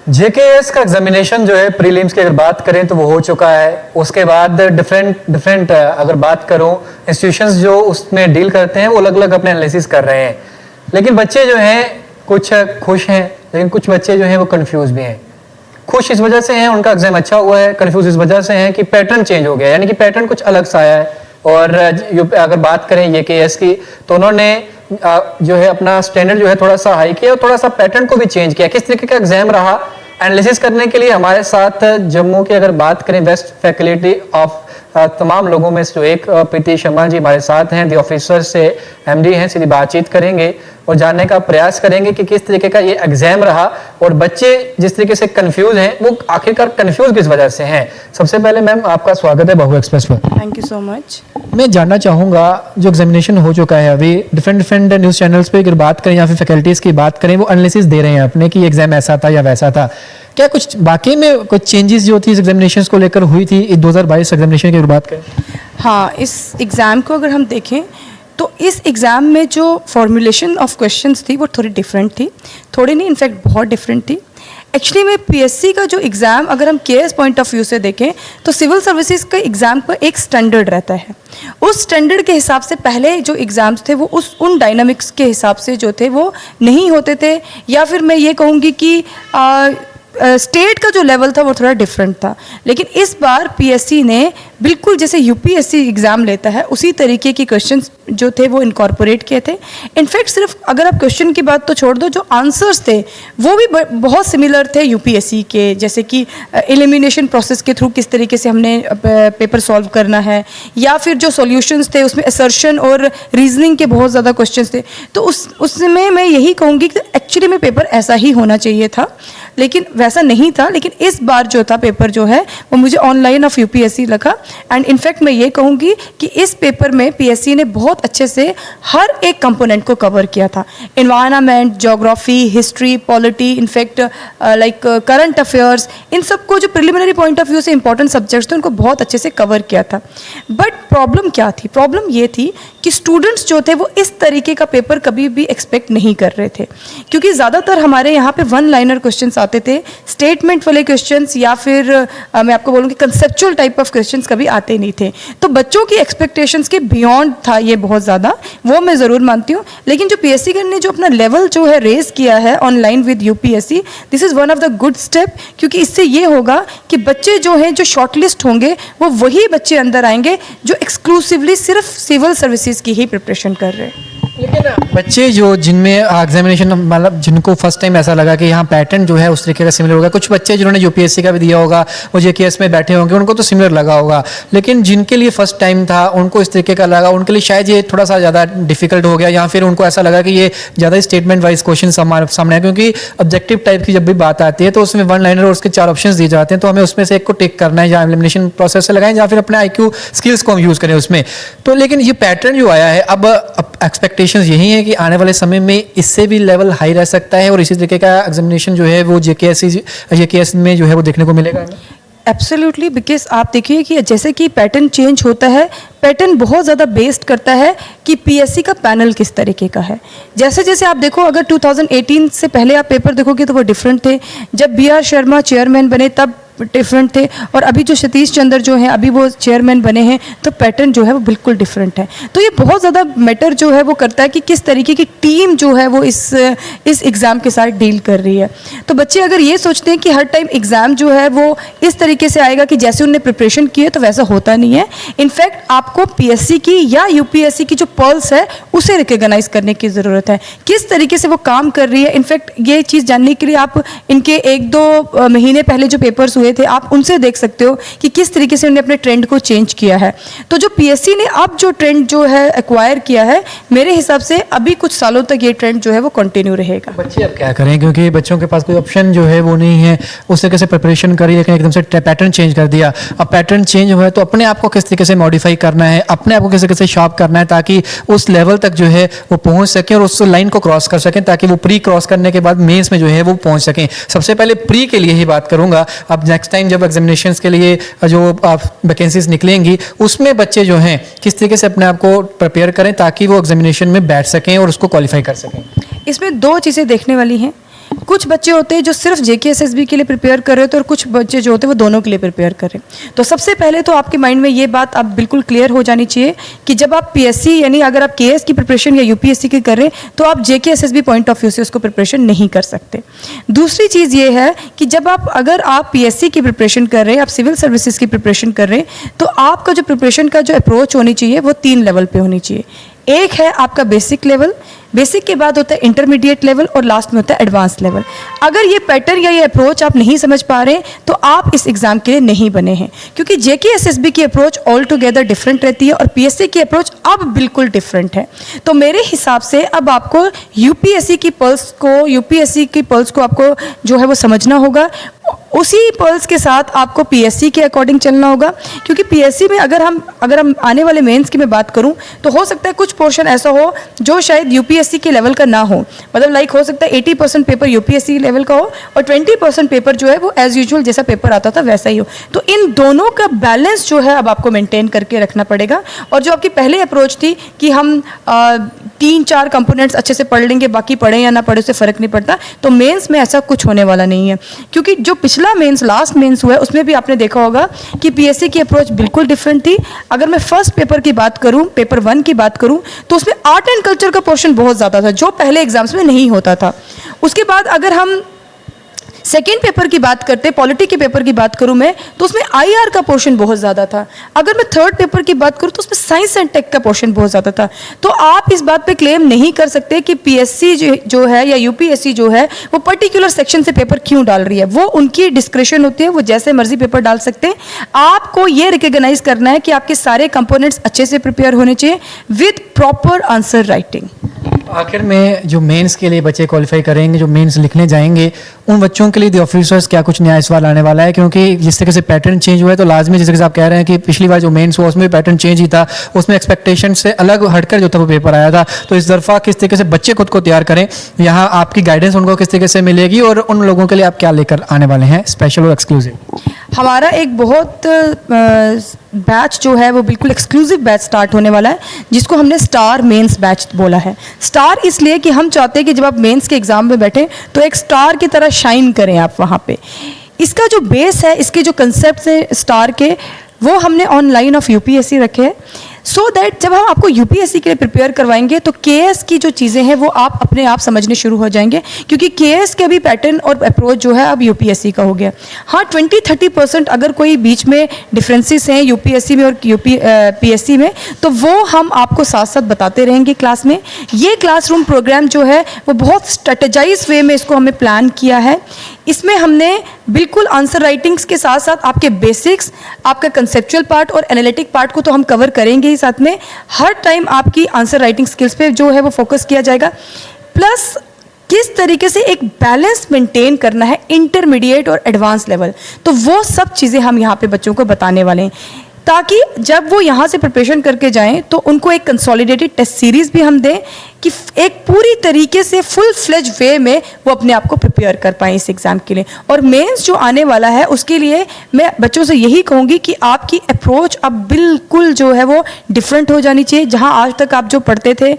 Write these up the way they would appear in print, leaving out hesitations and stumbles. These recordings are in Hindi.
जेकेएस का एग्जामिनेशन जो है प्रीलिम्स की अगर बात करें तो वो हो चुका है। उसके बाद डिफरेंट अगर बात करूं इंस्टीट्यूशंस जो उसमें डील करते हैं वो अलग अलग अपने एनालिसिस कर रहे हैं। लेकिन बच्चे जो हैं कुछ खुश हैं, लेकिन कुछ बच्चे जो हैं वो कंफ्यूज भी हैं। खुश इस वजह से हैं उनका एग्जाम अच्छा हुआ है, कंफ्यूज इस वजह से हैं कि पैटर्न चेंज हो गया, यानी कि पैटर्न कुछ अलग सा आया है। और अगर बात करें जेकेएस की तो उन्होंने जो है अपना स्टैंडर्ड जो है थोड़ा सा हाई किया और थोड़ा सा पैटर्न को भी चेंज किया। किस तरीके का एग्जाम रहा एनालिसिस करने के लिए हमारे साथ जम्मू की अगर बात करें बेस्ट फैकल्टी ऑफ तमाम लोगों में से जो एक प्रीति शर्मा जी हमारे साथ हैं, दी ऑफिसर से एमडी हैं, सीधी बातचीत करेंगे और जानने का प्रयास करेंगे कि किस तरीके का ये एग्जाम रहा और बच्चे जिस तरीके से कंफ्यूज हैं वो आखिरकार कंफ्यूज किस वजह से हैं। सबसे पहले मैम आपका स्वागत है बहु एक्सप्रेस पर। Thank you so much. मैं जानना चाहूँगा जो एग्जामिनेशन हो चुका है अभी डिफरेंट न्यूज़ चैनल्स पे अगर बात करें या फिर फैकल्टीज़ की बात करें वो एनालिसिस दे रहे हैं अपने कि एग्जाम ऐसा था या वैसा था, क्या कुछ बाकी में कुछ चेंजेस जो थी इस एग्जामिनेशन को लेकर हुई थी 2022 एग्जामिनेशन की अगर बात करें? हाँ, इस एग्ज़ाम को अगर हम देखें तो इस एग्ज़ाम में जो फॉर्मुलेशन ऑफ क्वेश्चंस थी वो थोड़ी डिफरेंट थी, थोड़ी नहीं इनफैक्ट बहुत डिफरेंट थी। एक्चुअली में पीएससी का जो एग्ज़ाम अगर हम केएस पॉइंट ऑफ व्यू से देखें तो सिविल सर्विसेज का एग्ज़ाम का एक स्टैंडर्ड रहता है। उस स्टैंडर्ड के हिसाब से पहले जो एग्ज़ाम्स थे वो उन डायनामिक्स के हिसाब से जो थे वो नहीं होते थे, या फिर मैं ये कहूँगी कि स्टेट का जो लेवल था वो थोड़ा डिफरेंट था। लेकिन इस बार पीएससी ने बिल्कुल जैसे यूपीएससी एग्ज़ाम लेता है उसी तरीके के क्वेश्चंस जो थे वो इनकॉर्पोरेट किए थे। इनफैक्ट सिर्फ अगर आप क्वेश्चन की बात तो छोड़ दो, जो आंसर्स थे वो भी बहुत सिमिलर थे यूपीएससी के, जैसे कि एलिमिनेशन प्रोसेस के थ्रू किस तरीके से हमने पेपर सॉल्व करना है, या फिर जो सॉल्यूशंस थे उसमें असर्शन और रीजनिंग के बहुत ज़्यादा क्वेश्चंस थे। तो उसमें मैं यही कहूँगी कि एक्चुअली में पेपर ऐसा ही होना चाहिए था, लेकिन वैसा नहीं था। लेकिन इस बार जो था पेपर जो है वो मुझे ऑनलाइन ऑफ यूपीएससी लगा। एंड इनफैक्ट मैं ये कहूँगी कि इस पेपर में पीएससी ने बहुत अच्छे से हर एक कंपोनेंट को कवर किया था। Environment, geography, history, polity, in fact like current affairs, इन सबको जो प्रिलिमिनरी पॉइंट ऑफ व्यू से इंपॉर्टेंट सब्जेक्ट्स थे उनको बहुत अच्छे से कवर किया था। बट प्रॉब्लम क्या थी? प्रॉब्लम ये थी कि स्टूडेंट्स जो थे वो इस तरीके का पेपर कभी भी एक्सपेक्ट नहीं कर रहे थे, क्योंकि ज़्यादातर हमारे यहाँ पे वन लाइनर क्वेश्चंस आते थे, स्टेटमेंट वाले क्वेश्चंस, या फिर मैं आपको बोलूँ कि कंसेप्चुअल टाइप ऑफ क्वेश्चंस कभी आते नहीं थे। तो बच्चों की एक्सपेक्टेशंस के बियॉन्ड था ये बहुत ज़्यादा, वो मैं ज़रूर मानती हूँ। लेकिन जो पीएससी ने जो अपना लेवल जो है रेज किया है online with UPSC, this is one of the good step, क्योंकि इससे ये होगा कि बच्चे जो हैं जो शॉर्टलिस्ट होंगे वो वही बच्चे अंदर आएंगे जो एक्सक्लूसिवली सिर्फ सिविल सर्विसेज की ही प्रिपरेशन कर रहे हैं। लेकिन बच्चे जो जिनमें एग्जामिनेशन मतलब जिनको फर्स्ट टाइम ऐसा लगा कि यहाँ पैटर्न जो है उस तरीके का सिमिलर होगा, कुछ बच्चे जिन्होंने यूपीएससी का भी दिया होगा वो जेकेएस में बैठे होंगे उनको तो सिमिलर लगा होगा, लेकिन जिनके लिए फर्स्ट टाइम था उनको इस तरीके का लगा, उनके लिए शायद ये थोड़ा सा ज़्यादा डिफिकल्ट हो गया, या फिर उनको ऐसा लगा कि ये ज़्यादा स्टेटमेंट वाइज क्वेश्चन सामने है। क्योंकि ऑब्जेक्टिव टाइप की जब भी बात आती है तो उसमें वन लाइनर और उसके 4 ऑप्शन दिए जाते हैं, तो हमें उसमें से एक को टिक करना है, या एलिमिनेशन प्रोसेस से लगाएं या फिर अपने आईक्यू स्किल्स को हम यूज़ करें उसमें। तो लेकिन ये पैटर्न जो आया है अब एक्सपेक्टेशंस यही है कि आने वाले समय में इससे भी लेवल हाई रह सकता है और इसी तरीके का एग्जामिनेशन जो है वो जेकेएस में जो है वो देखने को मिलेगा। एब्सोल्युटली, बिकॉज आप देखिए कि जैसे कि पैटर्न चेंज होता है, पैटर्न बहुत ज़्यादा बेस्ड करता है कि पीएससी का पैनल किस तरीके का है। जैसे जैसे आप देखो, अगर 2018 से पहले आप पेपर देखोगे तो वो डिफरेंट थे, जब बीआर शर्मा चेयरमैन बने तब डिफरेंट थे, और अभी जो सतीश चंद्र जो हैं अभी वो चेयरमैन बने हैं तो पैटर्न जो है वो बिल्कुल डिफरेंट है। तो ये बहुत ज़्यादा मैटर जो है वो करता है कि किस तरीके की टीम जो है वो इस एग्ज़ाम के साथ डील कर रही है। तो बच्चे अगर ये सोचते हैं कि हर टाइम एग्ज़ाम जो है वो इस तरीके से आएगा कि जैसे उन्होंने प्रिपरेशन की है, तो वैसा होता नहीं है। इनफैक्ट आपको पीएससी की या यूपीएससी की जो पल्स है उसे रिकॉग्नाइज करने की ज़रूरत है, किस तरीके से वो काम कर रही है। इनफैक्ट ये चीज़ जानने के लिए आप इनके 1-2 महीने पहले जो पेपर्स हुए थे आप उनसे देख सकते हो कि किस तरीके से उन्होंने अपने ट्रेंड को चेंज किया है। तो जो पीएससी ने अब जो ट्रेंड जो है एक्वायर किया है, मेरे हिसाब से अभी कुछ सालों तक ये ट्रेंड जो है वो कंटिन्यू रहेगा। बच्चे अब क्या करें, क्योंकि बच्चों के पास कोई ऑप्शन जो है वो नहीं है, उस तरीके से प्रिपरेशन करी लेकिन एकदम से पैटर्न चेंज कर दिया। अब पैटर्न चेंज हुआ है तो अपने आप को किस तरीके से मॉडिफाई करना है, अपने आप को किस तरीके से शार्प करना है ताकि उस लेवल तक जो है वो पहुंच सके और उस लाइन को क्रॉस कर सकें, ताकि वो प्री क्रॉस करने के बाद मेंस में जो है वो पहुंच सकें। सबसे पहले प्री के लिए ही बात करूंगा। अब नेक्स्ट टाइम जब एग्जामिनेशन के लिए जो वैकेंसीज निकलेंगी उसमें बच्चे जो हैं किस तरीके से अपने आप को प्रिपेयर करें ताकि वो एग्जामिनेशन में बैठ सकें और उसको क्वालिफाई कर सकें। इसमें 2 चीज़ें देखने वाली हैं। कुछ बच्चे होते हैं जो सिर्फ JKSSB के लिए प्रिपेयर कर रहे होते हैं और कुछ बच्चे जो होते हैं वो दोनों के लिए प्रिपेयर कर रहे हैं। तो सबसे पहले तो आपके माइंड में ये बात अब बिल्कुल क्लियर हो जानी चाहिए कि जब आप PSC यानी अगर आप KS की प्रिपरेशन या UPSC की कर रहे हैं तो आप JKSSB पॉइंट ऑफ व्यू से उसको प्रिपरेशन नहीं कर सकते। दूसरी चीज़ ये है कि जब आप अगर आप PSC की प्रिपरेशन कर रहे हैं, आप सिविल सर्विसेज की प्रिपरेशन कर रहे हैं, तो आपका जो प्रिपरेशन का जो अप्रोच होनी चाहिए वो 3 लेवल पे होनी चाहिए। एक है आपका बेसिक लेवल, बेसिक के बाद होता है इंटरमीडिएट लेवल और लास्ट में होता है एडवांस लेवल। अगर ये पैटर्न या ये अप्रोच आप नहीं समझ पा रहे तो आप इस एग्जाम के लिए नहीं बने हैं, क्योंकि JKSSB की अप्रोच ऑल टुगेदर डिफरेंट रहती है और PSC की अप्रोच अब बिल्कुल डिफरेंट है। तो मेरे हिसाब से अब आपको UPSC की पल्स को आपको जो है वो समझना होगा, उसी पल्स के साथ आपको PSC के अकॉर्डिंग चलना होगा। क्योंकि PSC में अगर हम आने वाले मेंस की मैं बात करूं तो हो सकता है कुछ पोर्शन ऐसा हो जो शायद UPSC के लेवल का ना हो, मतलब लाइक हो सकता है 80% पेपर UPSC लेवल का हो और 20% पेपर जो है वो एज यूजुअल जैसा पेपर आता था वैसा ही हो। तो इन दोनों का बैलेंस जो है अब आपको मेंटेन करके रखना पड़ेगा। और जो आपकी पहले अप्रोच थी कि हम 3-4 कंपोनेंट्स अच्छे से पढ़ लेंगे, बाकी पढ़ें या ना पढ़े उससे फ़र्क नहीं पड़ता, तो मेंस में ऐसा कुछ होने वाला नहीं है। क्योंकि जो पिछला मेंस लास्ट मेंस हुआ है उसमें भी आपने देखा होगा कि PSC की अप्रोच बिल्कुल डिफरेंट थी। अगर मैं फर्स्ट पेपर की बात करूं, पेपर 1 की बात करूं, तो उसमें आर्ट एंड कल्चर का पोर्शन बहुत ज़्यादा था जो पहले एग्जाम्स में नहीं होता था। उसके बाद अगर हम सेकेंड पेपर की बात करते, पॉलिटी के पेपर की बात करूं मैं, तो उसमें IR का पोर्शन बहुत ज़्यादा था। अगर मैं थर्ड पेपर की बात करूं तो उसमें साइंस एंड टेक का पोर्शन बहुत ज़्यादा था। तो आप इस बात पे क्लेम नहीं कर सकते कि PSC जो है या UPSC जो है वो पर्टिकुलर सेक्शन से पेपर क्यों डाल रही है। वो उनकी डिस्क्रिप्शन होती है, वो जैसे मर्जी पेपर डाल सकते हैं। आपको ये रिकॉग्नाइज करना है कि आपके सारे कंपोनेंट्स अच्छे से प्रिपेयर होने चाहिए विद प्रॉपर आंसर राइटिंग। आखिर में जो मेंस के लिए बच्चे क्वालिफाई करेंगे, जो मेंस लिखने जाएंगे, उन बच्चों के लिए द ऑफिसर्स क्या कुछ नया सवाल आने वाला है? क्योंकि जिस तरह से पैटर्न चेंज हुआ है तो लाजमी, जिस तरह से आप कह रहे हैं कि पिछली बार जो मेंस हुआ उसमें पैटर्न चेंज ही था, उसमें एक्सपेक्टेशन से अलग हटकर जो था वो पेपर आया था। तो इस दफ़ा किस तरीके से बच्चे खुद को तैयार करें, यहाँ आपकी गाइडेंस उनको किस तरीके से मिलेगी और उन लोगों के लिए आप क्या लेकर आने वाले हैं स्पेशल और एक्सक्लूसिव? हमारा एक बहुत बैच जो है वो बिल्कुल एक्सक्लूसिव बैच स्टार्ट होने वाला है, जिसको हमने स्टार मेंस बैच बोला है। स्टार इसलिए कि हम चाहते हैं कि जब आप मेंस के एग्ज़ाम में बैठें तो एक स्टार की तरह शाइन करें आप वहाँ पे। इसका जो बेस है, इसके जो कंसेप्ट हैं स्टार के, वो हमने ऑनलाइन ऑफ UPSC रखे हैं, सो दैट जब हम आपको UPSC के लिए प्रिपेयर करवाएंगे तो KS की जो चीज़ें हैं वो आप अपने आप समझने शुरू हो जाएंगे। क्योंकि KS के भी पैटर्न और अप्रोच जो है अब UPSC का हो गया। हाँ, 20-30% अगर कोई बीच में डिफरेंसेस हैं UPSC में और PSC में, तो वो हम आपको साथ साथ बताते रहेंगे क्लास में। ये क्लासरूम प्रोग्राम जो है वो बहुत स्ट्रेटेजाइज वे में इसको हमने प्लान किया है। इसमें हमने बिल्कुल आंसर राइटिंग्स के साथ साथ आपके बेसिक्स, आपका कंसेप्चुअल पार्ट और एनालिटिक पार्ट को तो हम कवर करेंगे ही, साथ में हर टाइम आपकी आंसर राइटिंग स्किल्स पे जो है वो फोकस किया जाएगा। प्लस किस तरीके से एक बैलेंस मेंटेन करना है इंटरमीडिएट और एडवांस लेवल, तो वो सब चीज़ें हम यहाँ पे बच्चों को बताने वाले हैं, ताकि जब वो यहाँ से प्रिपरेशन करके जाएं तो उनको एक कंसोलिडेटेड टेस्ट सीरीज़ भी हम दें कि एक पूरी तरीके से फुल फ्लेज वे में वो अपने आप को प्रिपेयर कर पाएँ इस एग्ज़ाम के लिए। और मेंस जो आने वाला है उसके लिए मैं बच्चों से यही कहूँगी कि आपकी अप्रोच अब बिल्कुल जो है वो डिफरेंट हो जानी चाहिए। जहाँ आज तक आप जो पढ़ते थे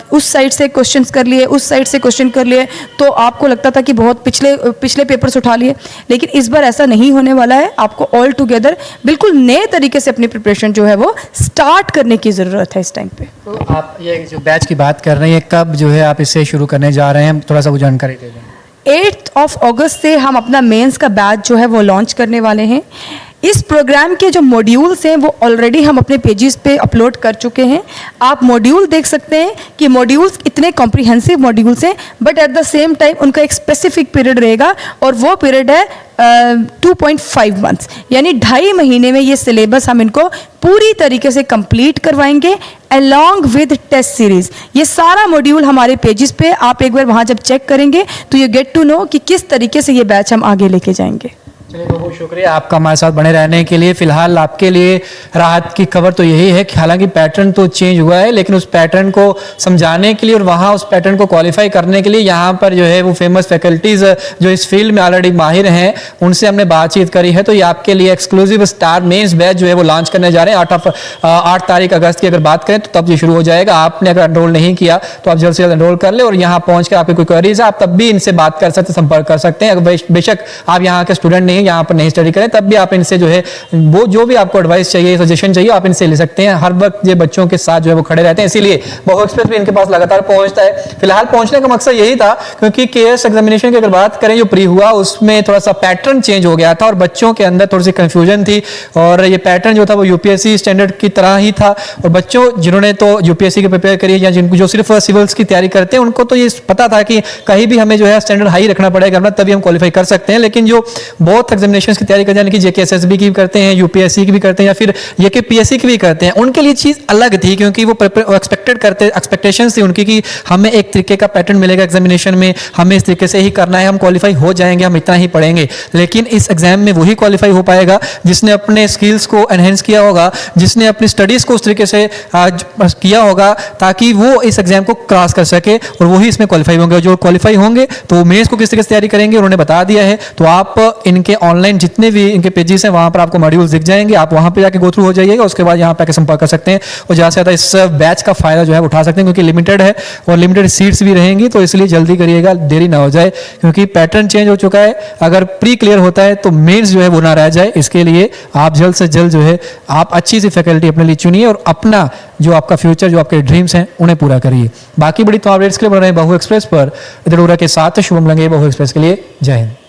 उस साइड से क्वेश्चंस कर लिए, उस साइड से क्वेश्चन कर लिए, तो आपको लगता था कि बहुत पिछले पेपर्स उठा लिए, लेकिन इस बार ऐसा नहीं होने वाला है। आपको ऑल टुगेदर बिल्कुल नए तरीके से अपनी प्रिपरेशन जो है वो स्टार्ट करने की ज़रूरत है इस टाइम पे। तो आप ये जो बैच की बात कर रहे हैं, कब जो है आप इसे शुरू करने जा रहे हैं, थोड़ा सा वो जानकारी दे दें। 8 अगस्त से हम अपना मेंस का बैच जो है वो लॉन्च करने वाले हैं। इस प्रोग्राम के जो मॉड्यूल्स हैं वो ऑलरेडी हम अपने पेजेस पे अपलोड कर चुके हैं। आप मॉड्यूल देख सकते हैं कि मॉड्यूल्स इतने कॉम्प्रिहेंसिव मॉड्यूल्स हैं, but at the same time उनका एक स्पेसिफिक पीरियड रहेगा और वो पीरियड है 2.5 मंथ्स, यानी 2.5 महीने में ये सिलेबस हम इनको पूरी तरीके से कंप्लीट करवाएंगे अलॉन्ग विद टेस्ट सीरीज़। ये सारा मॉड्यूल हमारे पेजेस पे आप एक बार वहाँ जब चेक करेंगे तो यू गेट टू नो कि किस तरीके से ये बैच हम आगे लेके जाएंगे। चलिए बहुत बहुत शुक्रिया आपका हमारे साथ बने रहने के लिए। फिलहाल आपके लिए राहत की खबर तो यही है कि हालांकि पैटर्न तो चेंज हुआ है, लेकिन उस पैटर्न को समझाने के लिए और वहाँ उस पैटर्न को क्वालिफाई करने के लिए यहाँ पर जो है वो फेमस फैकल्टीज जो इस फील्ड में ऑलरेडी माहिर हैं उनसे हमने बातचीत करी है। तो ये आपके लिए एक्सक्लूसिव स्टार मेंस बैच जो है वो लॉन्च करने जा रहे हैं 8 तारीख अगस्त की अगर बात करें तो तब ये शुरू हो जाएगा। आपने अगर एनरोल नहीं किया तो आप जल्द से जल्द एनरोल कर ले और यहाँ पहुंच कर आपकी कोई क्वेरीज है आप तब भी इनसे बात कर सकते, संपर्क कर सकते हैं। अगर बेशक आप यहाँ के स्टूडेंट नहीं, यहाँ पर नहीं स्टडी करें, तब भी आप इनसे जो है वो जो भी आपको एडवाइस चाहिए, सजेशन चाहिए, आप इनसे ले सकते हैं। हर वक्त ये बच्चों के साथ जो है वो खड़े रहते हैं, इसीलिए बहु एक्सप्रेस भी इनके पास लगातार पहुंचता है। फिलहाल पहुंचने का मकसद यही था क्योंकि केएस एग्जामिनेशन की अगर बात करें जो प्री हुआ उसमें थोड़ा सा पैटर्न चेंज हो गया था और बच्चों के अंदर थोड़ी सी कंफ्यूजन थी और ये पैटर्न जो था वो यूपीएससी स्टैंडर्ड की तरह ही था। और बच्चों जिन्होंने तो यूपीएससी की प्रिपेयर करी है या जिनको जो सिर्फ सिविल्स की तैयारी करते हैं उनको तो ये पता था कि कहीं भी हमें जो है स्टैंडर्ड हाई रखना पड़ेगा अपना, तभी हम क्वालिफाई कर सकते हैं। लेकिन जो बहुत एग्जामिनेशंस की तैयारी करते हैं, यानी कि जेकेएसएसबी की भी करते हैं, यूपीएससी की भी करते हैं या फिर जेकेपीएससी की भी करते हैं, उनके लिए चीज अलग थी क्योंकि वो एक्सपेक्टेशंस थी उनकी कि हमें एक तरीके का पैटर्न मिलेगा एग्जामिनेशन में, हमें इस तरीके से ही करना है, हम क्वालिफाई हो जाएंगे, हम इतना ही पढ़ेंगे। लेकिन इस एग्जाम में वही क्वालिफाई हो पाएगा जिसने अपने स्किल्स को एनहेंस किया होगा, जिसने अपनी स्टडीज को उस तरीके से किया होगा ताकि वो इस एग्जाम को क्रॉस कर सके और वही इसमें क्वालिफाई होंगे। जो क्वालिफाई होंगे तो मेंस को किस तरीके से तैयारी करेंगे उन्होंने बता दिया है। तो आप इनके ऑनलाइन जितने भी इनके पेजेस हैं वहां पर आपको मॉड्यूल्स दिख जाएंगे, आप वहां पे जाके गो थ्रू हो जाइएगा, उसके बाद यहाँ पे आके संपर्क कर सकते हैं और ज़्यादा से ज़्यादा इस बैच का फायदा जो है उठा सकते हैं क्योंकि लिमिटेड है और लिमिटेड सीट्स भी रहेंगी। तो इसलिए जल्दी करिएगा, देरी ना हो जाए क्योंकि पैटर्न चेंज हो चुका है। अगर प्री क्लियर होता है तो मेंस जो है वो ना रह जाए, इसके लिए आप जल्द से जल्द जो है आप अच्छी सी फैकल्टी अपने लिए चुनिए और अपना जो आपका फ्यूचर, जो आपके ड्रीम्स हैं उन्हें पूरा करिए। बाकी बड़ी तमाम अपडेट्स के लिए बन रहे हैं बहु एक्सप्रेस पर। इधर के साथ शुभम लंगे बहु एक्सप्रेस के लिए। जय हिंद।